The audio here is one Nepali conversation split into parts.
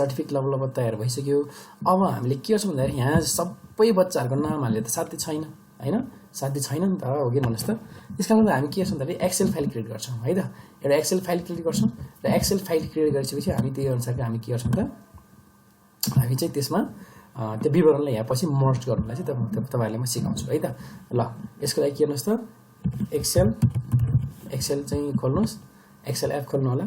सर्टिफिकेट लगभग तयार भइसक्यो। अब हामीले के गर्छौँ भन्दाखेरि यहाँ सबै बच्चाहरूको नाम हालेर त साध्य छैन हैन, साध्य छैन नि त, हो कि भन्नुहोस् त। त्यसका लागि हामी के गर्छौँ भन्दाखेरि एक्सेल फाइल क्रिएट गर्छौँ है त। एउटा एक्सेल फाइल क्रिएट गर्छौँ र एक्सेल फाइल क्रिएट गरिसकेपछि हामी त्यही अनुसारको हामी के गर्छौँ त, हामी चाहिँ त्यसमा त्यो विवरणलाई यहाँ पछि मर्ज गर्नुलाई चाहिँ तपाईँहरूले म सिकाउँछु है त। ल यसको लागि के गर्नुहोस् त, एक्सेल चाहिँ खोल्नुहोस्, एक्सेल एप खोल्नु होला।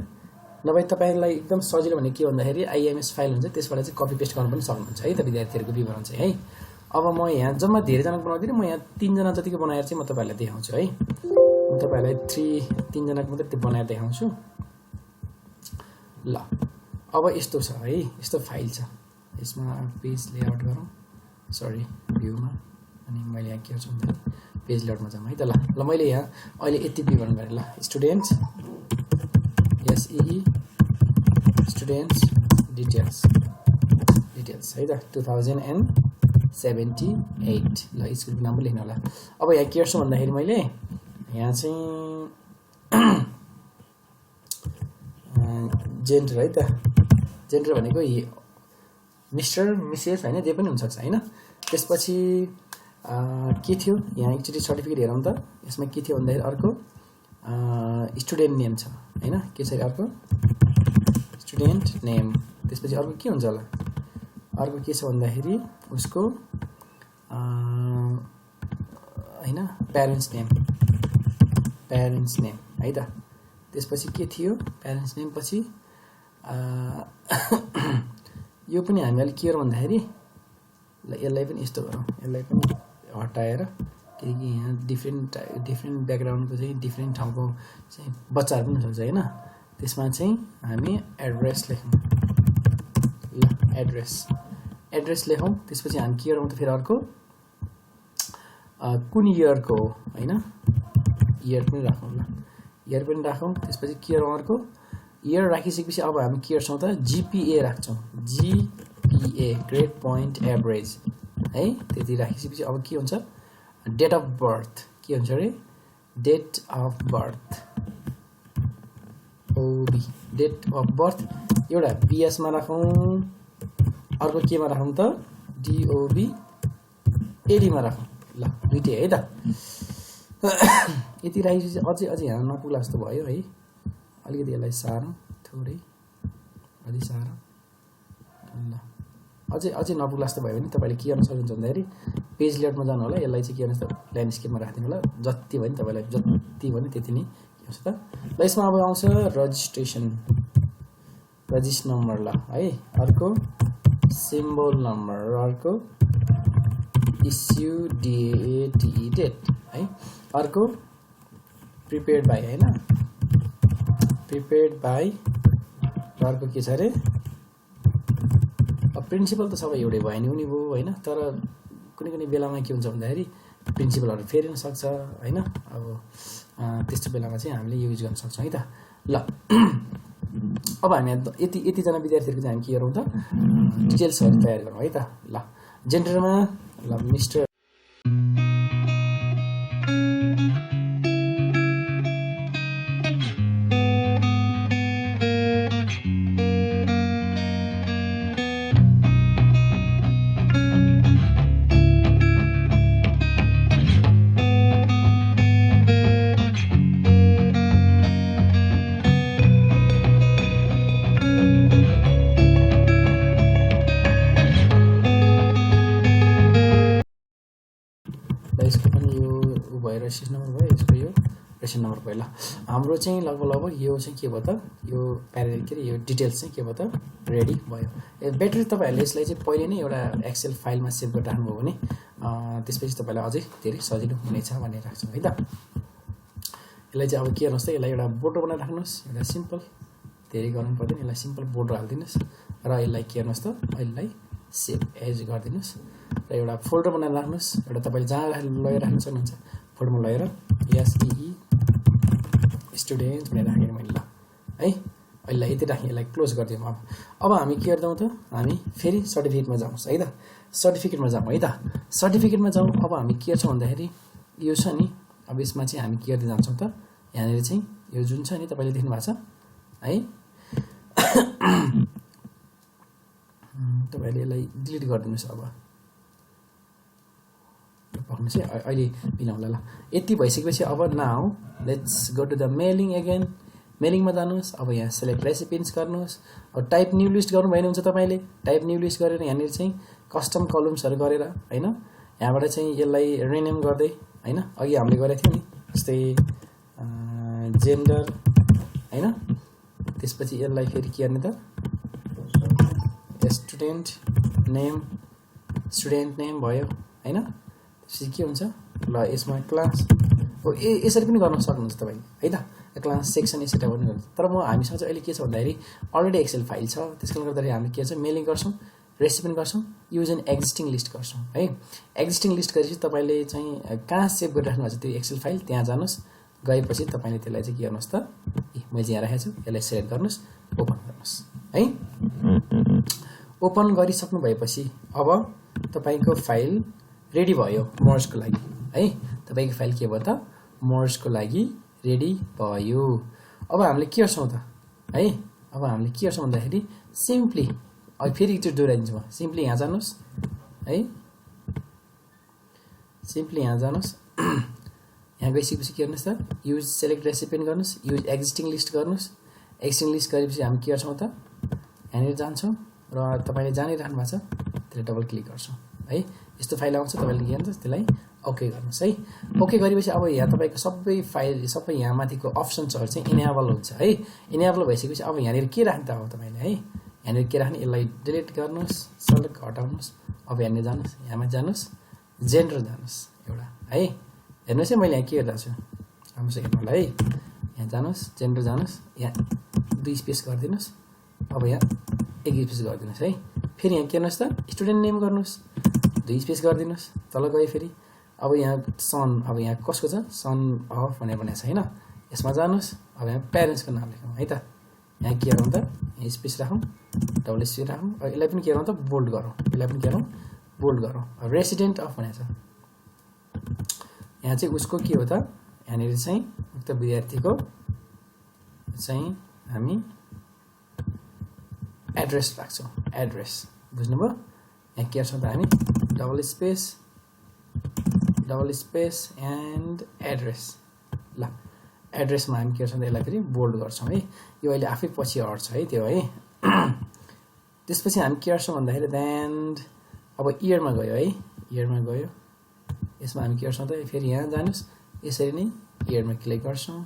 नभए तपाईँलाई एकदम सजिलो भने के भन्दाखेरि आइएमएस फाइल हुन्छ, त्यसबाट चाहिँ कपी पेस्ट गर्न पनि सक्नुहुन्छ है त विद्यार्थीहरूको विवरण चाहिँ है। अब म यहाँ जम्मा धेरैजनाको बनाउँदिनँ, म यहाँ 3 जना जतिको बनाएर चाहिँ म तपाईँहरूलाई देखाउँछु है। म तपाईँहरूलाई 3 जनाको मात्रै त्यो बनाएर देखाउँछु। ल अब यस्तो छ है, यस्तो फाइल छ, यसमा पेज लेआउट गरौँ, सरी भ्यूमा, अनि मैले यहाँ के गर्छु भन्दाखेरि पेज लेआउटमा जाऊँ है त। ल मैले यहाँ अहिले यति विवरण गरेँ। ल स्टुडेन्ट्स एसई स्टुडेन्ट्स डिटेल्स है त 2078। ल स्कुलको नाम पनि लेख्नु होला। अब यहाँ के गर्छु भन्दाखेरि मैले यहाँ चाहिँ जेन्डर है त, जेन्डर भनेको मिस्टर मिसेस होइन, जे पनि हुनसक्छ होइन। त्यसपछि के थियो यहाँ एकचोटि सर्टिफिकेट हेरौँ त, यसमा के थियो भन्दाखेरि अर्को स्टुडेन्ट नेम छ होइन, के छ अर्को स्टुडेन्ट नेम। त्यसपछि अर्को के हुन्छ होला, अर्को के छ भन्दाखेरि उसको होइन प्यारेन्ट्स नेम है त। त्यसपछि के थियो प्यारेन्ट्स नेम पछि यो पनि हामी अलिक के गरौँ भन्दाखेरि ल यसलाई पनि यस्तो गरौँ, यसलाई पनि हटाएर, किनकि यहाँ डिफ्रेन्ट ब्याकग्राउन्डको चाहिँ डिफ्रेन्ट ठाउँको चाहिँ बच्चाहरू पनि हुनसक्छ होइन। त्यसमा चाहिँ हामी एड्रेस लेखौँ। ल एड्रेस लेखौँ। त्यसपछि हामी के गरौँ त फेरि अर्को कुन इयरको हो होइन, इयर पनि राखौँ। ल इयर पनि राखौँ। त्यसपछि के गरौँ अर्को इयर राखिसकेपछि अब हामी के गर्छौँ त जिपिए राख्छौँ, जिपिए ग्रेड पोइन्ट एभरेज है। त्यति राखिसकेपछि अब के हुन्छ डेट अफ बर्थ, के हुन्छ अरे date of birth OB, date of birth एउटा बिएसमा राखौँ, अर्को केमा राखौँ त डिओबी एडीमा राखौँ। ल दुइटै है त। यति राखेपछि अझै यहाँ नपुग्ला जस्तो भयो है, अलिकति यसलाई सारौँ थोरै, अलि सारौँ। ल अझै नपुग्ला जस्तो भयो भने तपाईँले के गर्न सक्नुहुन्छ भन्दाखेरि पेज लेआउटमा जानु होला, यसलाई चाहिँ के गर्नुहोस् त ल्यान्डस्केपमा राखिदिनु होला। जति भयो नि तपाईँलाई जति भयो नि त्यति नै के हुन्छ त। ल यसमा अब आउँछ रजिस्टर नम्बर ल है, अर्को सिम्बल नम्बर, अर्को इस्यु डेट है, अर्को प्रिपेयर्ड बाई होइन, प्रिपेयर्ड बाई, अर्को के छ अरे अब प्रिन्सिपल त सबै एउटै भयो नि उनी भयो होइन। तर कुनै बेलामा के हुन्छ भन्दाखेरि प्रिन्सिपलहरू फेरिन सक्छ होइन। अब त्यस्तो बेलामा चाहिँ हामीले युज गर्न सक्छौँ है त। ल अब हामी यतिजना विद्यार्थीहरूको चाहिँ हामी के गरौँ त डिटेल्सहरू तयार गरौँ है त। ल जेन्डरमा ल मिस्टर रेजिस्ट्रेसन नम्बर भयो, यसको यो रेजिस्ट्रेसन नम्बर भयो। ल हाम्रो चाहिँ लगभग यो चाहिँ के भयो त, यो प्यारेल के अरे यो डिटेल्स चाहिँ के भयो त रेडी भयो। बेटर तपाईँहरूले यसलाई चाहिँ पहिले नै एउटा एक्सेल फाइलमा सेभ गरेर राख्नुभयो भने त्यसपछि तपाईँलाई अझै धेरै सजिलो हुनेछ भन्ने राख्छौँ है त। यसलाई चाहिँ अब के गर्नुहोस् त, यसलाई एउटा बोर्डर बनाएर राख्नुहोस्, एउटा सिम्पल, धेरै गर्नु पर्दैन, यसलाई सिम्पल बोर्डर हालिदिनुहोस् र यसलाई के गर्नुहोस् त यसलाई सेभ एज गरिदिनुहोस् र एउटा फोल्डर बनाएर राख्नुहोस्। एउटा तपाईँले जहाँ लगेर राख्न सक्नुहुन्छ, फोल्डरमा लगेर एसई स्टुडेन्ट भनेर राखेर मैले ल है, अहिले यति राखेँ, यसलाई क्लोज गरिदिउँ। अब हामी के गर्छौँ त, हामी फेरि सर्टिफिकेटमा जाउँ है त, सर्टिफिकेटमा जाउँ है त, सर्टिफिकेटमा जाउँ। अब हामी के गर्छौँ भन्दाखेरि यो छ नि, अब यसमा चाहिँ हामी के गर्दै जान्छौँ त, यहाँनिर चाहिँ यो जुन छ नि तपाईँले देख्नु भएको छ है, तपाईले यसलाई डिलिट गरिदिनुस् अब पक्नुस् है अहिले मिलाउँला ल यति भइसकेपछि अब now let's go to the mailing again मेलिङमा जानुस् अब यहाँ सेलेक्ट रेसिपिएन्ट्स गर्नुस् अब टाइप न्यू लिस्ट गर्नु भएन हुन्छ तपाईले टाइप न्यू लिस्ट गरेर यहाँनिर चाहिँ कस्टम कलम्सहरु गरेर हैन यहाँबाट चाहिँ यसलाई रिनेम गर्दै हैन अघि हामीले गरेको थियौ नि जस्तै जेन्डर हैन त्यसपछि यसलाई फेरि के गर्ने त स्टुडेन्ट नेम भयो हैन त्यसपछि के हुन्छ ल यसमा क्लास हो यसरी पनि गर्न सक्नुहुन्छ तपाईले है त क्लास सेक्सन यसरी पनि गर्नु तर म हामीसँग चाहिँ अहिले के छ भन्दाखेरि अलरेडी एक्सेल फाइल छ त्यसकारणले गर्दाखेरि हामीले के छ मेलिङ गर्छौं रेसिपिएन्ट गर्छौं युज एन एक्जिस्टिङ लिस्ट गर्छौं है एक्जिस्टिङ लिस्ट गरेपछि तपाईले चाहिँ कहाँ सेभ गरिराख्नु भएको छ त्यो एक्सेल फाइल त्यहाँ जानुस् गएपछि तपाईले त्यसलाई चाहिँ के गर्नुस् त मैले यहाँ राखेको छु यसलाई सेलेक्ट गर्नुस् ओपन गर्नुस् है ओपन गरिसक्नु भएपछि अब तपाईको फाइल रेडी भयो मर्जको लागि है तपाईको फाइल के भयो त मर्जको लागि रेडी भयो अब हामीले के गर्छौं त है अब हामीले के गर्छौं भन्दाखेरि सिम्पली अब फेरि एकचोटि दोहोऱ्याइदिन्छु म सिम्पली यहाँ जानुस् है सिम्पली यहाँ जानुस् यहाँ गइसकेपछि के गर्नुस् त युज सेलेक्ट रेसिपिएन्ट गर्नुस् युज एक्जिस्टिङ लिस्ट गर्नुस् एक्जिस्टिङ लिस्ट गरेपछि हामी के गर्छौं त यहाँनिर जान्छौं र तपाईले जानिराख्नु भएको छ त्यसले डबल क्लिक गर्छौं है यस्तो फाइल आउँछ तपाईले के गर्नुस् त्यसलाई ओके गर्नुस् है ओके गरेपछि अब यहाँ तपाईको सबै फाइल सबै यहाँ माथिको अप्सन्सहरु चाहिँ इनेबल हुन्छ है इनेबल भइसकेपछि अब यहाँनिर के राख्नु त अब तपाईले है यहाँनिर के राख्ने यसलाई डिलिट गर्नुस् सेलेक्ट हटाउनुस् अब यहाँनिर जानुस् यहाँमा जानुस् जेन्डर जानुस् एउटा है हेर्नुस् है मैले यहाँ के गर्दा छु राम्रोसँग हेर्नु होला है यहाँ जानुस् जेन्डर जानुस् यहाँ 2 स्पेस गरिदिनुस् अब यहाँ 1 स्पेस गरिदिनुस् है फेरि यहाँ के गर्नुस् त स्टुडेन्ट नेम गर्नुस् 2 स्पेस गरिदिनुस् तल गए फेरि अब यहाँ सन अब यहाँ कसको छ सन अफ भनेर भनेको छ हैन यसमा जानुस् अब यहाँ प्यारेन्ट्सको नाम लेखौँ है त यहाँ के गरौँ त यहाँ स्पेस राखौँ डबल स्पेस राखौँ यसलाई पनि के गरौँ त बोल्ड गरौँ यसलाई पनि के गरौँ बोल्ड गरौँ रेसिडेन्ट अफ भनेको छ यहाँ चाहिँ उसको के हो त यहाँनिर चाहिँ उक्त विद्यार्थीको चाहिँ हामी एड्रेस राख्छौँ एड्रेस बुझ्नुभयो यहाँ के गर्छौँ त हामी डबल स्पेस एन्ड एड्रेस ल एड्रेसमा हामी के गर्छौँ त यसलाई फेरि बोल्ड गर्छौँ है यो अहिले आफै पछि अट्छ है त्यो है त्यसपछि हामी के गर्छौँ भन्दाखेरि देन अब इयरमा गयो है इयरमा गयो यसमा हामी के गर्छौँ त फेरि यहाँ जानुस् यसरी नै इयरमा क्लिक गर्छौँ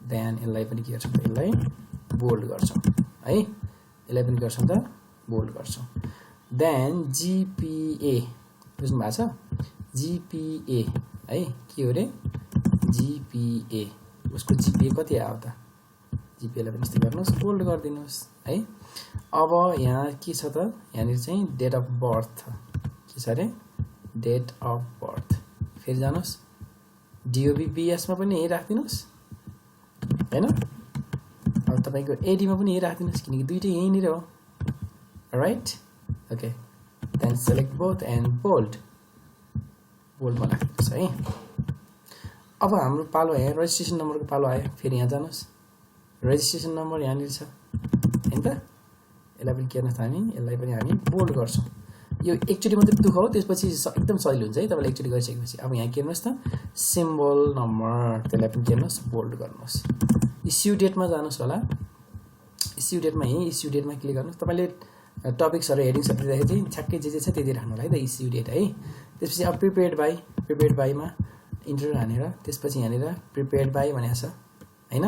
देन यसलाई पनि के गर्छौँ त यसलाई बोल्ड गर्छौँ है यसलाई पनि गर्छौँ त बोल्ड गर्छौँ देन जीपीए बुझ्नु भएको छ जीपीए है के हो रे जीपीए उसको जीपीए कति आयो त जीपीएलाई पनि यस्तै गर्नुस् बोल्ड गरिदिनुस् है अब यहाँ के छ त यहाँनिर चाहिँ डेट अफ बर्थ के छ रे डेट अफ बर्थ फेरि जानुस् डिओबीबीएसमा पनि यही राखिदिनुस् हैन अब तपाईको एडीमा पनि यही राखिदिनुस् किनकि दुईटै यहीँनिर हो right okay then select both and बोल्डमा राख्नुहोस् है अब हाम्रो पालो आयो रेजिस्ट्रेसन नम्बरको पालो आयो फेरि यहाँ जानुस् रेजिस्ट्रेसन नम्बर यहाँनिर छ हैन त यसलाई पनि के गर्नुहोस् हामी यसलाई पनि हामी बोल्ड गर्छौँ यो एकचोटि मात्रै दुःख हो त्यसपछि एकदम सजिलो हुन्छ है तपाईले एकचोटि गरिसकेपछि अब यहाँ के गर्नुहोस् त सिम्बल नम्बर त्यसलाई पनि के गर्नुहोस् बोल्ड गर्नुहोस् इस्यु डेटमा जानुहोस् होला इस्यु डेटमा यही इस्यु डेटमा क्लिक गर्नुहोस् तपाईले टपिक्सहरु हेडिङ्सहरु दिँदाखेरि चाहिँ ठ्याक्कै जे छ त्यति राख्नु होला है त इस्यु डेट है त्यसपछि अब प्रिपेयर्ड बाईमा इन्टर हानेर त्यसपछि यहाँनिर प्रिपेयर्ड बाई भनेको छ हैन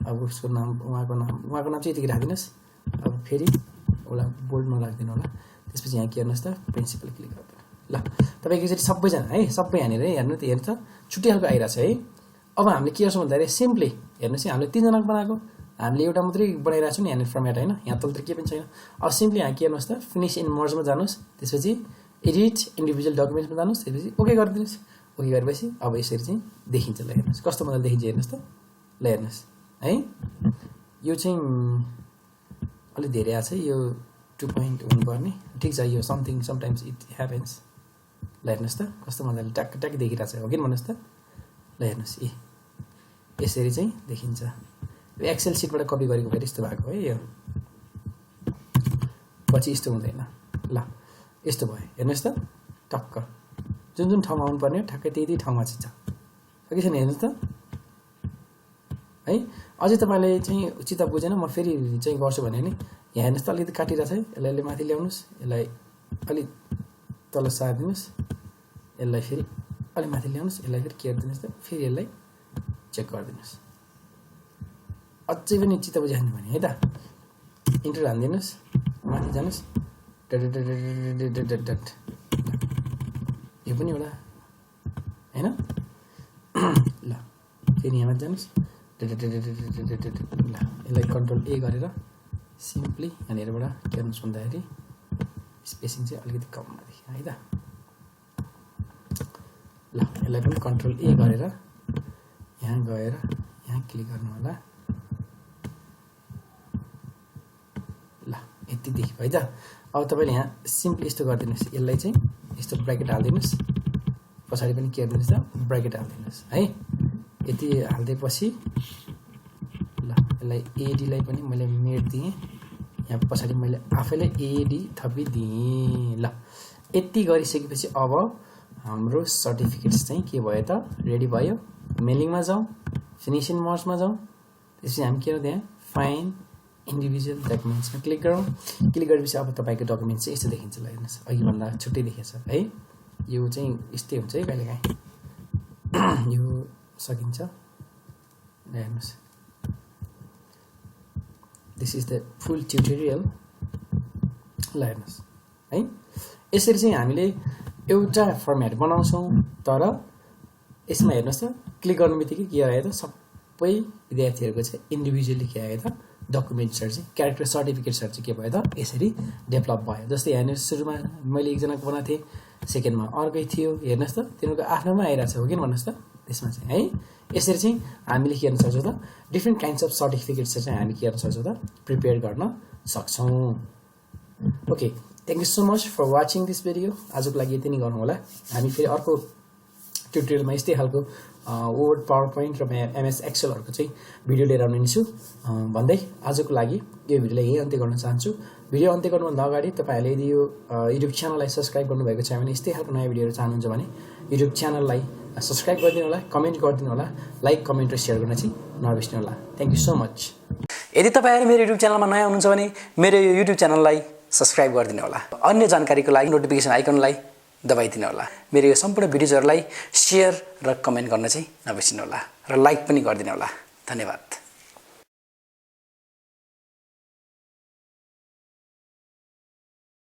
अब उसको नाम उहाँको नाम चाहिँ यतिकै राखिदिनुस् अब फेरि उसलाई बोल्डमा राखिदिनु होला त्यसपछि यहाँ के गर्नुहोस् त प्रिन्सिपल क्लिक गर्नु ल तपाईको एकचोटि सबैजना है सबै यहाँनिर हेर्नु त छुट्टै खालको आइरहेछ है अब हामीले के गर्छौँ भन्दाखेरि सिम्पली हेर्नुहोस् है हामीले 3 जनाको बनाएको हामीले एउटा मात्रै बनाइरहेको छौँ नि यहाँनिर फर्मेट हैन यहाँ तलतिर के पनि छैन अब सिम्पली यहाँ के गर्नुहोस् त फिनिश इन मर्जमा जानुहोस् त्यसपछि एडिट इन्डिभिजुअल डकुमेन्ट्समा जानुहोस् त्यसपछि ओके गरिदिनुहोस् ओके गरेपछि अब यसरी चाहिँ देखिन्छ ल हेर्नुहोस् कस्तो मजाले देखिन्छ हेर्नुहोस् त ल हेर्नुहोस् है यो चाहिँ अलि धेरै आछ यो 2 पोइन्ट हुनुपर्ने ठिक छ यो समथिङ समटाइम्स इट ह्यापन्स ल हेर्नुहोस् त कस्तो मजाले ट्याक देखिरहेछ हो कि भन्नुहोस् त ल हेर्नुहोस् यसरी चाहिँ देखिन्छ यो एक्सेल सिटबाट कपी गरेको फेरि यस्तो भएको है यो पछि यस्तो हुँदैन ल यस्तो भयो हेर्नुस् त टक्क जुन ठाउँमा आउनु पर्ने ठ्याक्कै त्यही ठाउँमा चाहिँ छ कि छैन हेर्नुस् त है अझै तपाईले चाहिँ उचित बुझेन म फेरि चाहिँ गर्छु भने नि यहाँ हेर्नुस् त अलिकति काटिरहेछ है यसलाई माथि ल्याउनुस् यसलाई अलि तल सार्दिनुस् यसलाई फेरि अलि माथि ल्याउनुस् यसलाई फेरि केयर दिनुस् त फेरि यसलाई चेक गरिदिनुस् अझै पनि चित्त बुझाएन भने है त इन्टर हान्दिनुस् माथि जानुस् यो पनि एउटा हैन ल फेरि यहाँ माथि जानुस् ल यसलाई कन्ट्रोल ए गरेर सिम्पली यहाँनिरबाट के गर्नुस् भन्दाखेरि स्पेसिङ चाहिँ अलिकति कम राखी है त ल यसलाई पनि कन्ट्रोल ए गरेर यहाँ गएर यहाँ क्लिक गर्नु होला ल यति देखियो है त अब तपाईले यहाँ सिम्पली यस्तो गरिदिनुस् यसलाई चाहिँ यस्तो ब्र्याकेट हाल्दिनुस् पछाडि पनि के गर्दिनुस् त ब्र्याकेट हाल्दिनुस् है यति हाल्दैपछि ल यसलाई एडी लाई पनि मैले मेट दिएँ यहाँ पछाडि मैले आफैले एडी थपिदिएँ ल यति गरिसकेपछि अब हाम्रो सर्टिफिकेट्स चाहिँ के भयो त रेडी भयो मेलिङमा जाउँ फिनिसिङ मर्जमा जाउँ त्यसपछि हामी के गर्दै फाइन्ड इन्डिभिजुअल डकुमेन्ट्समा क्लिक गरौँ क्लिक गरेपछि अब तपाईँको डकुमेन्ट चाहिँ यस्तो देखिन्छ ल हेर्नुहोस् अघिभन्दा छुट्टै देखिन्छ है यो चाहिँ यस्तै हुन्छ है कहिलेकाहीँ यो सकिन्छ हेर्नुहोस् this is the full tutorial ल हेर्नुहोस् है यसरी चाहिँ हामीले एउटा फर्मेट बनाउँछौँ तर यसमा हेर्नुहोस् त क्लिक गर्ने बित्तिकै के आयो त सबै विद्यार्थीहरूको चाहिँ इन्डिभिजुअली के आयो त डकुमेन्ट्सहरू चाहिँ क्यारेक्टर सर्टिफिकेट्सहरू चाहिँ के भयो त यसरी डेभलप भयो जस्तै यहाँनिर सुरुमा मैले एकजनाको बनाएको थिएँ सेकेन्डमा अर्कै थियो हेर्नुहोस् त तिनीहरूको आफ्नोमा आइरहेको छ हो कि भन्नुहोस् त त्यसमा चाहिँ है यसरी चाहिँ हामीले के गर्न सक्छौँ त डिफ्रेन्ट काइन्ड्स अफ सर्टिफिकेट्स चाहिँ हामी के गर्न सक्छौँ त प्रिपेयर गर्न सक्छौँ okay thank you so much for watching this video आजको लागि यति नै गरौँ होला हामी फेरि अर्को ट्युटोरियलमा यस्तै खालको वर्ड पावर पोइन्ट र एमएस एक्सेलहरूको चाहिँ भिडियो लिएर आउने छु भन्दै आजको लागि यो भिडियोलाई यही अन्त्य गर्न चाहन्छु भिडियो अन्त्य गर्नुभन्दा अगाडि तपाईँहरूले यदि यो युट्युब च्यानललाई सब्सक्राइब गर्नुभएको छ भने यस्तै खालको नयाँ भिडियोहरू चाहनुहुन्छ भने युट्युब च्यानललाई सब्सक्राइब गरिदिनु होला कमेन्ट गरिदिनु होला लाइक कमेन्ट र सेयर गर्न चाहिँ नबिर्सनु होला थ्याङ्क यू सो मच यदि तपाईँहरू मेरो युट्युब च्यानलमा नयाँ हुनुहुन्छ भने मेरो यो युट्युब च्यानललाई सब्सक्राइब गरिदिनु होला अन्य जानकारीको लागि नोटिफिकेसन आइकनलाई दबाइदिनु होला मेरो यो सम्पूर्ण भिडियोजहरूलाई सेयर र कमेन्ट गर्न चाहिँ नबिर्सनु होला र लाइक पनि गरिदिनु होला धन्यवाद